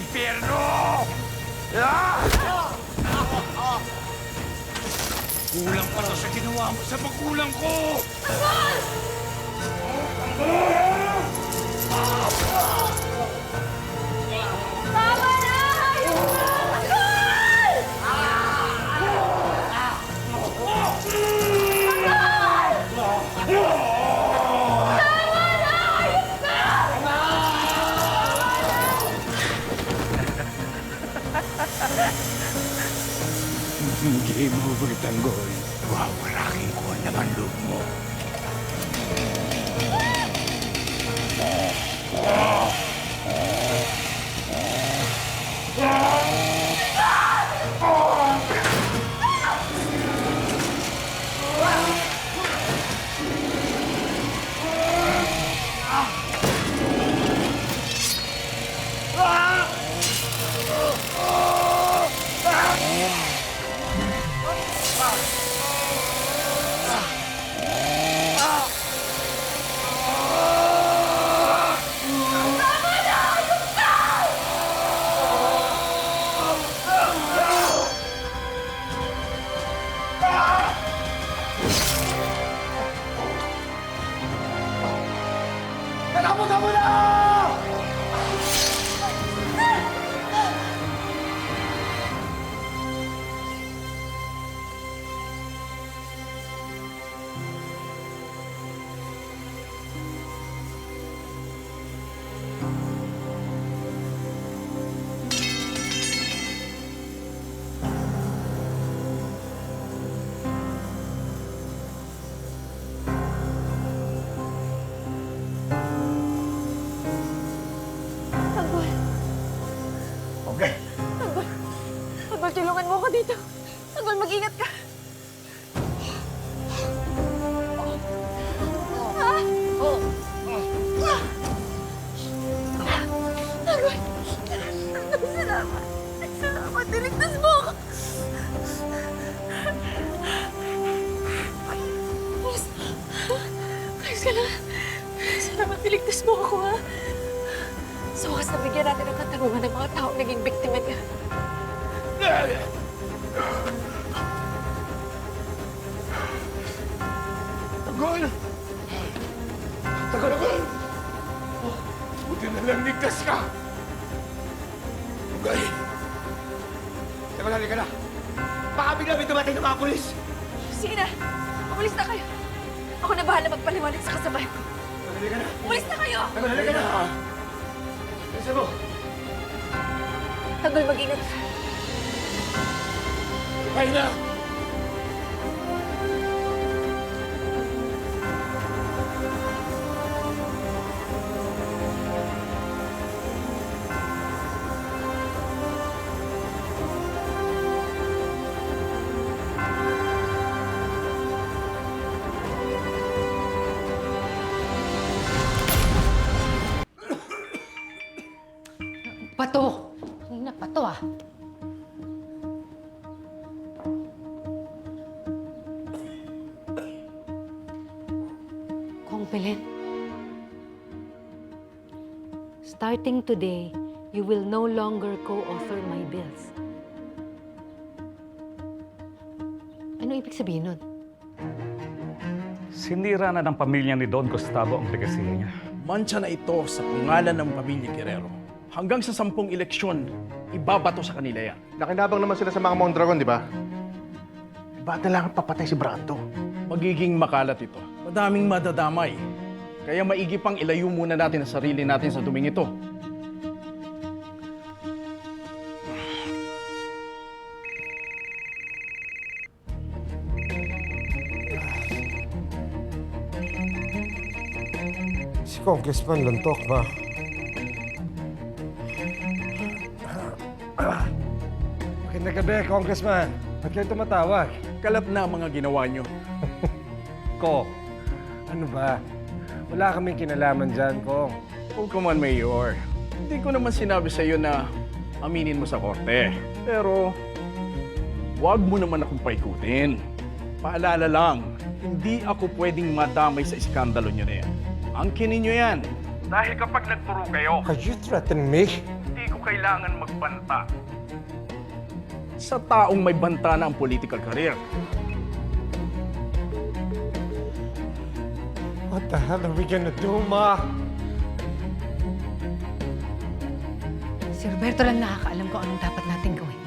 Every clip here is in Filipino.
impyerno! Kulang pa to sa ginawa mo sa magulang ko! Tama na! Ayoko na! Tanggol! Game over, Tanggol. Wawarakin ko ang laman loob mo. Tama na! Tanggol! Okay. Tanggol! Tanggol, tulungan mo ako dito. Tanggol, mag-ingat ka. Ha? Tanggol! Salamat. Salamat. Niligtas mo ako. Please. Please ka lang. Salamat. Niligtas mo ako, ha? Sa wakas nabigyan natin ng katarungan ng mga taong naging biktima niya. Tanggol! Tanggol! Oh, buti na lang ligtas ka! Tanggol! Tanggol, halika na! Baka bigla may dumating ng mga pulis! Sige na. Umalis na kayo. Ako na bahala magpaliwanag sa kasabay ko. Tanggol, halika na! Umalis na kayo! Tanggol, halika na! Bilisan mo! Tanggol, mag-ingat ka. Kaya na! Pato! Kanina pato ah. Kong Belen. Starting today, you will no longer co-author my bills. Ano ibig sabihin nun? Sinira na ng pamilya ni Don Gustavo ang legasiya niya. Mancha na ito sa pangalan ng pamilya Guerrero. Hanggang sa 10 eleksyon, ibabato sa kanila yan. Nakinabang naman sila sa mga Mondragon, di ba? Ba't na lang papatay si Brando? Magiging makalat ito. Madaming madadamay. Kaya maigi pang ilayo muna natin ang sarili natin sa duming ito. Si Congressman Luntok, ma. Magandang gabi, Congressman. Ba't kayo tumatawag? Kalap na ang mga ginawa nyo. Ko, ano ba? Wala kaming kinalaman dyan, Kong. Oh, come on, Mayor. Hindi ko naman sinabi sa iyo na aminin mo sa korte. Pero, huwag mo naman akong paikutin. Paalala lang, hindi ako pwedeng madamay sa iskandalo nyo na yan. Angkinin nyo yan. Dahil kapag nagturo kayo, Are you threatening me? hindi ko kailangan magbanta sa taong may banta na ang political career. What the hell are we gonna do, Ma? Si Roberto lang nakakaalam kung anong dapat natin gawin.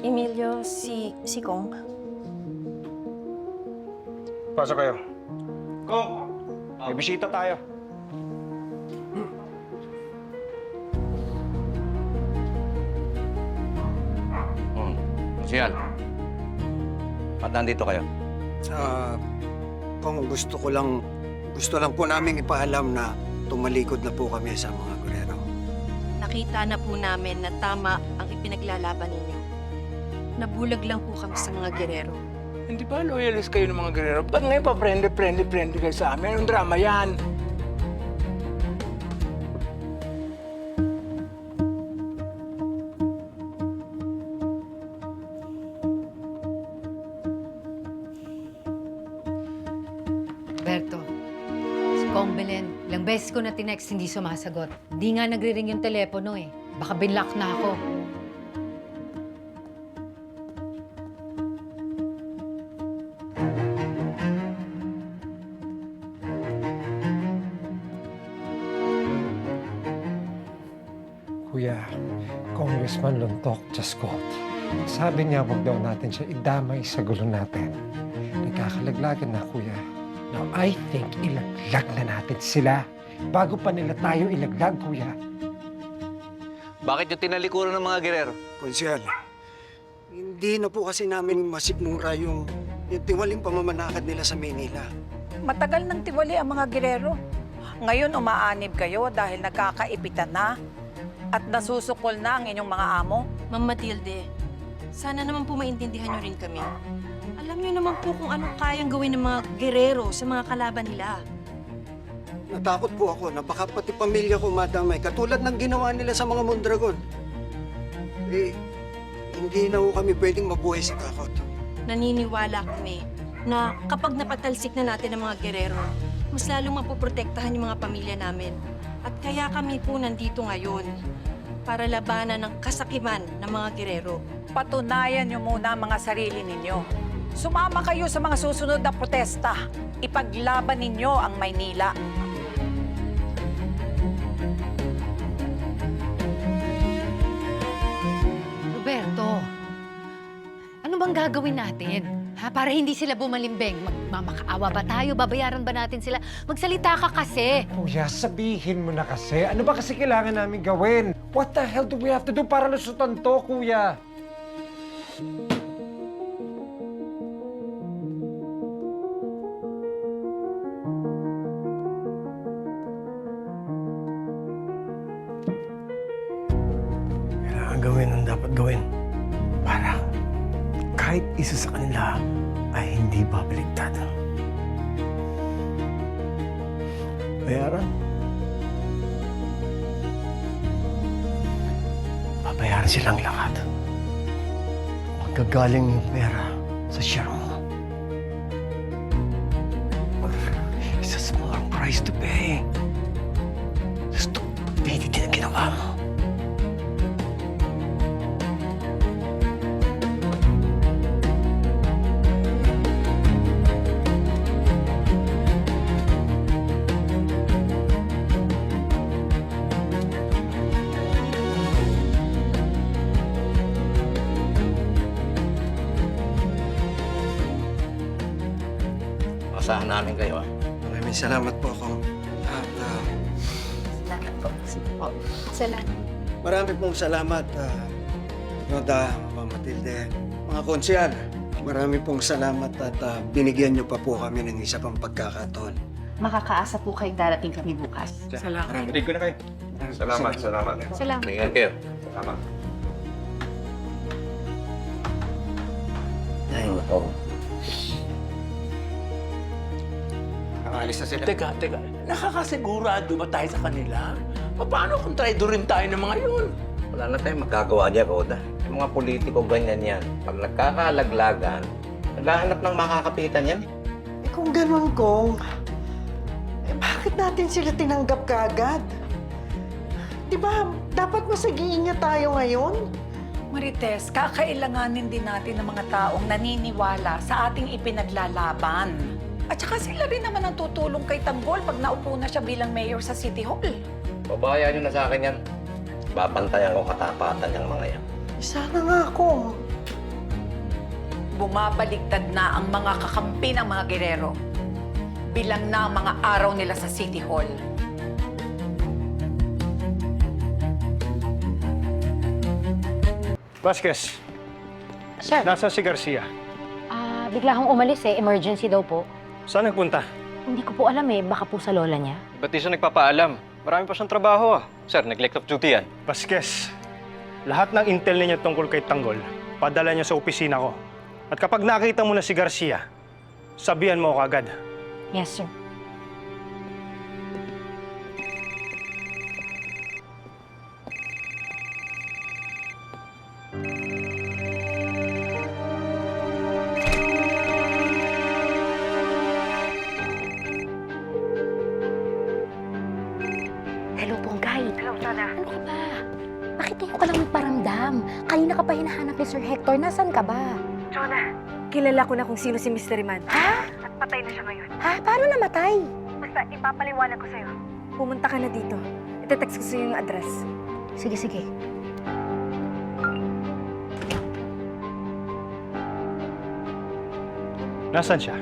Emilio, si Kong. Pasok kayo. Kong, may bisita tayo. Siyan. Ba't nandito kayo? Kung gusto lang po namin ipaalam na tumalikod na po kami sa mga gurero. Nakita na po namin na tama ang ipinaglalaban ninyo. Nabulag lang po kami sa mga gerero. Hindi ba loyalist kayo ng mga guerrero? Ba't ngayon pa friendly kayo sa amin? Anong drama yan? Roberto, si Kong Belen, ilang beses ko na tinext, hindi sumasagot. Hindi nga nagre-ring yung telepono eh. Baka binlock na ako. Kuya, Congressman Lontok just called. Sabi niya, wag daw natin siya idamay sa gulo natin. Nagkakalaglagan na, Kuya. Now, I think ilaglag na natin sila bago pa nila tayo ilaglag, Kuya. Bakit yung tinalikuran ng mga gerero? Konsyal, hindi na po kasi namin masikmura yung tiwaling pamamanakad nila sa Manila. Matagal nang tiwali ang mga gerero. Ngayon umaanib kayo dahil nagkakaipitan na at nasusukol na ang inyong mga amo. Ma'am Matilde, sana naman po maintindihan nyo rin kami. Alam nyo naman po kung anong kayang gawin ng mga gerero sa mga kalaban nila. Natakot po ako na baka pati pamilya ko madamay, katulad ng ginawa nila sa mga Mondragon. Hindi na po kami pwedeng mabuhay sa takot. Naniniwala kami na kapag napatalsik na natin ang mga gerero, mas lalong mapoprotektahan yung mga pamilya namin. At kaya kami po nandito ngayon para labanan ng kasakiman ng mga gerero. Patunayan nyo muna ang mga sarili ninyo. Sumama kayo sa mga susunod na protesta. Ipaglaban ninyo ang Maynila. Roberto, ano bang gagawin natin? Ha? Para hindi sila bumalimbing. Magmamakaawa ba tayo? Babayaran ba natin sila? Magsalita ka kasi. Kuya, sabihin mo na kasi. Ano ba kasi kailangan namin gawin? What the hell do we have to do para lusutan to, Kuya? Kailangan gawin ang dapat gawin para kahit isa sa kanila ay hindi babaligtad. Bayaran? Babayaran silang lahat. Magagaling yung pera sa share mo. It's a small price to pay. Sa stupidity na ginawa mo. Asahan namin kayo, ah. Maraming salamat po ako. At Salamat po. Salamat. marami pong salamat, Noda, Mama Matilde, mga konsyal. Marami pong salamat at binigyan niyo pa po kami ng isa pang pagkakataon. Makakaasa po kayong darating kami bukas. Salamat. Rinig ko na kayo. Salamat. Salamat. Tingnan kayo. Salamat. Ay, Nakaalis na sila. Teka. Nakakasigurado ba tayo sa kanila? Paano kung traidorin tayo ng mga yun? Wala na tayong magagawa niya, Roda. Yung mga politiko ganyan yan. Pag nagkakalaglagan, naghahanap ng makakapitan yan. Eh kung ganun, Kong, bakit natin sila tinanggap kaagad? Di ba, dapat mas nag-iingat tayo ngayon? Marites, kakailanganin din natin ng mga taong naniniwala sa ating ipinaglalaban. At saka sila rin naman ang tutulong kay Tanggol pag naupo na siya bilang mayor sa City Hall. Babayan nyo na sa akin yan. Babantayan ko katapatan ng mga yan. Sana nga, Kong. Bumabaliktad na ang mga kakampi ng mga gerero. Bilang na ang mga araw nila sa City Hall. Vasquez, Sir, nasa si Garcia? bigla akong umalis eh. Emergency daw po. Saan nagpunta? Hindi ko po alam eh. Baka po sa lola niya. Ba't di siya nagpapaalam? Marami pa siyang trabaho ah. Sir, neglect of duty yan. Vasquez, lahat ng intel niya tungkol kay Tanggol, padala niya sa opisina ko. At kapag nakita mo na si Garcia, sabihan mo ako agad. Yes, sir. Hello, Ponggay. Hello, Sana. Ano ka ba? Bakit ngayon ka lang nagparamdam? Kanina ka pa hinahanap ni Sir Hector. Nasaan ka ba? Jonah, kilala ko na kung sino si Mr. Riman. Ha? At patay na siya ngayon. Ha? Paano namatay? Basta ipapaliwanag ko sa'yo. Pumunta ka na dito. Ite-text ko sa'yo yung address. Sige, sige. Nasaan siya?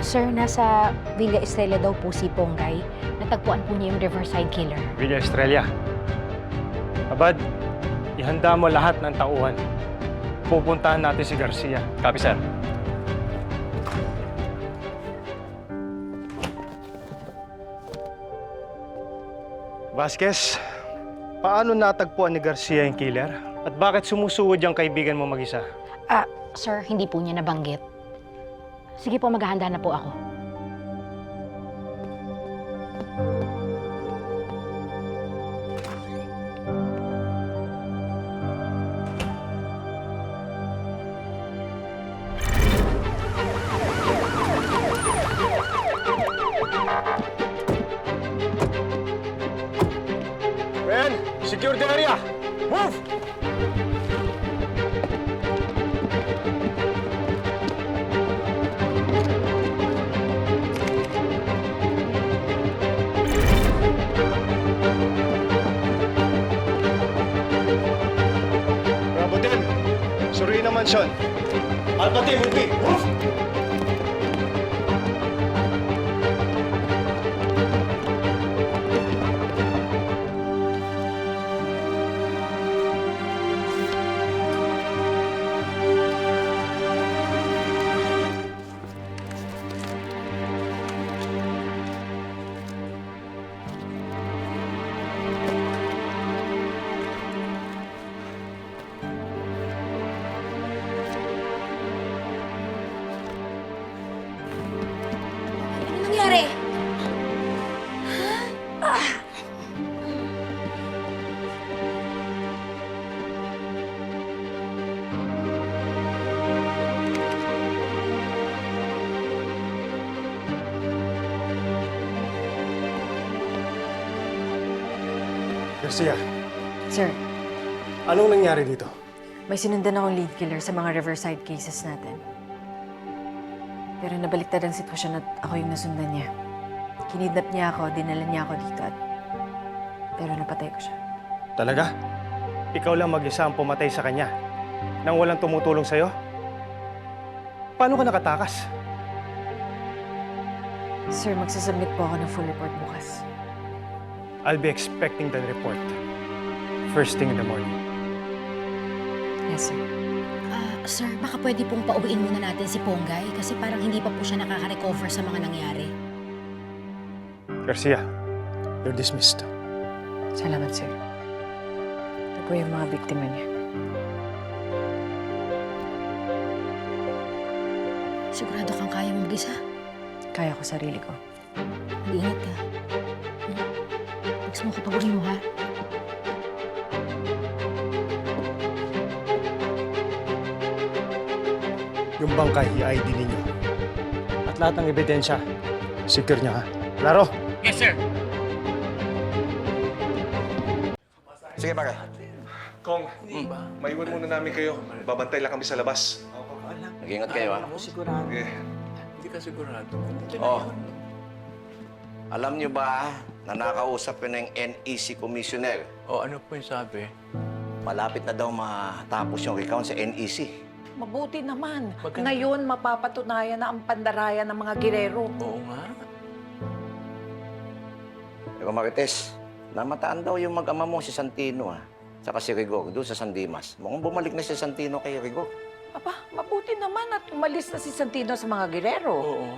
Sir, nasa Villa Estrella daw po si Ponggay. Natagpuan po niya yung Riverside Killer. Villa Estrella. Abad, ihanda mo lahat ng tauhan. Pupuntahan natin si Garcia. Copy, sir. Vasquez, paano natagpuan ni Garcia yung killer? At bakit sumusuwod yung kaibigan mo mag-isa? Sir, hindi po niya nabanggit. Sige po, maghahanda na po ako. Ben, secure the area! Move! Bravo team, suriin ang mansyon. Alpha team, move! Move! Ano nangyari? Garcia, Sir, anong nangyari dito? may sinundan akong lead killer sa mga Riverside cases natin. Pero nabaliktad ang sitwasyon at ako yung nasundan niya. Kinidnap niya ako, dinala niya ako dito at... Pero napatay ko siya. Talaga? Ikaw lang mag-isa ang pumatay sa kanya nang walang tumutulong sa'yo? Paano ka nakatakas? Sir, magsasubmit po ako ng full report bukas. I'll be expecting the report. First thing in the morning. Yes, sir. Sir, baka pwede pong pauwiin muna natin si Ponggay kasi parang hindi pa po siya nakaka-recover sa mga nangyari. Garcia, you're dismissed. Salamat, sir. Ito po yung mga biktima niya. Sigurado kang kaya mo mag-isa? Kaya ko sarili ko. Mag-ingat ka. Gusto mo kapagurin mo, ha? Yung bangkay, i-ID ninyo. At lahat ng ebidensya, secure niya ha. Klaro? Sige, pare. Kong, maiwan muna namin kayo. Babantay lang kami sa labas. Mag-ingat kayo, ha? Sige. Hindi ka sigurado. Oh. Alam niyo ba na nakausap ko na yung NEC Commissioner? O ano po yung sabi? Malapit na daw matapos yung recount sa NEC. Mabuti naman. Maganda. Ngayon, mapapatunayan na ang pandaraya ng mga girero. Oo nga. Pero Marites, namataan daw yung mag-ama mo si Santino, ha? Saka si Rigor, doon sa San Dimas. Mukhang bumalik na si Santino kay Rigor. Aba, mabuti naman at umalis na si Santino sa mga girero. Oo.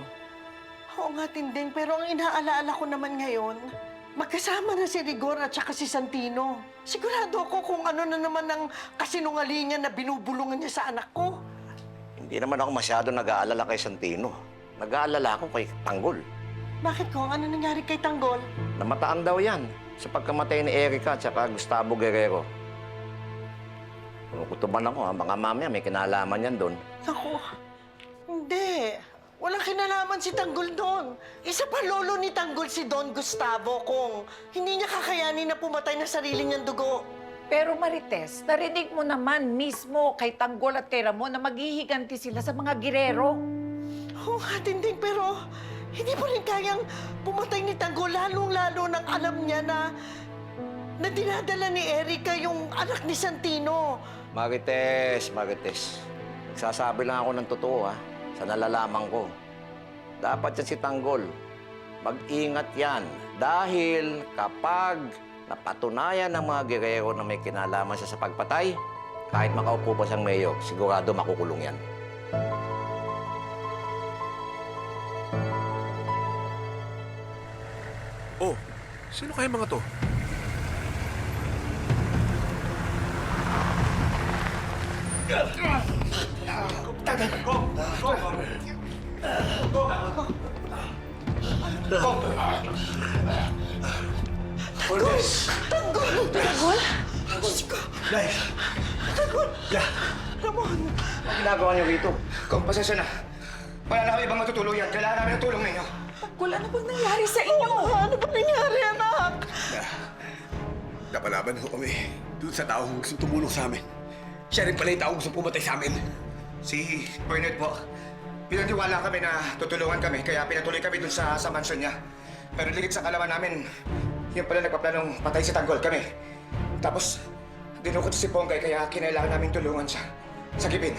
Oo nga, Tinding. Pero ang inaalaala ko naman ngayon, magkasama na si Rigor at saka si Santino. Sigurado ako kung ano na naman ang kasinungalingan na binubulungan niya sa anak ko. Hindi naman ako masyado nag-aalala kay Santino. Nag-aalala ako kay Tanggol. Bakit ko? Ano nangyari kay Tanggol? Namataan daw yan sa pagkamatay ni Erica at saka Gustavo Guerrero. Kutuban ako, ha? Baka mamaya may kinalaman yan doon. Naku, hindi. Walang kinalaman si Tanggol doon. Isa pa lolo ni Tanggol si Don Gustavo kung hindi niya kakayanin na pumatay na sarili niyang dugo. Pero Marites, narinig mo naman mismo kay Tanggol at kay Ramon na maghihiganti sila sa mga girero. Oo nga, Tinding, pero hindi mo rin kayang pumatay ni Tanggol, lalong-lalo nang alam niya na dinadala ni Erica yung anak ni Santino. Marites. Nagsasabi lang ako ng totoo, ha? Sa nalalaman ko. Dapat yan si Tanggol. Mag-ingat yan. Dahil kapag napatunayan ng mga girero na may kinalaman siya sa pagpatay, kahit makaupo pa siyang mayor, sigurado makukulong yan. Oh, sino kaya mga to? Tanggol? Ramon! Ang ginagawa niyo rito? Kung pasensya na. Wala na kami ibang matutulong yan. Kailangan namin ng tulong ninyo. Tanggol, ano bang nangyari sa inyo? Ano ba nangyari, anak? Napalaban ho kami doon sa taong gustong tumulong sa amin. Siya rin pala yung taong gustong pumatay sa amin. Si Bernard po. Pinaniwala kami na tutulungan kami, kaya pinatuloy kami dun sa mansion niya. Pero ligid sa kalaman namin, yun pala nagpaplanong patay si Tanggol kami. Tapos, dinukot si Ponggay, kaya kinailangan namin tulungan siya. Sa gibin.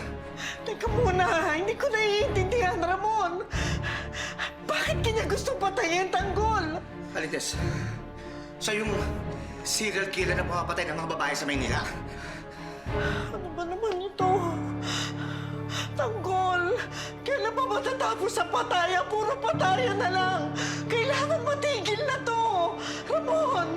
Teka muna, hindi ko naiintindihan, Ramon. Bakit kanya gusto patayin Tanggol? Alites, siya yung serial killer na pumapatay ng mga babae sa Maynila. Ano ba naman ito? Tanggol, kailan pa matatapos ang patayan? Puro patayan na lang. Kailangan matigil na to. Ramon,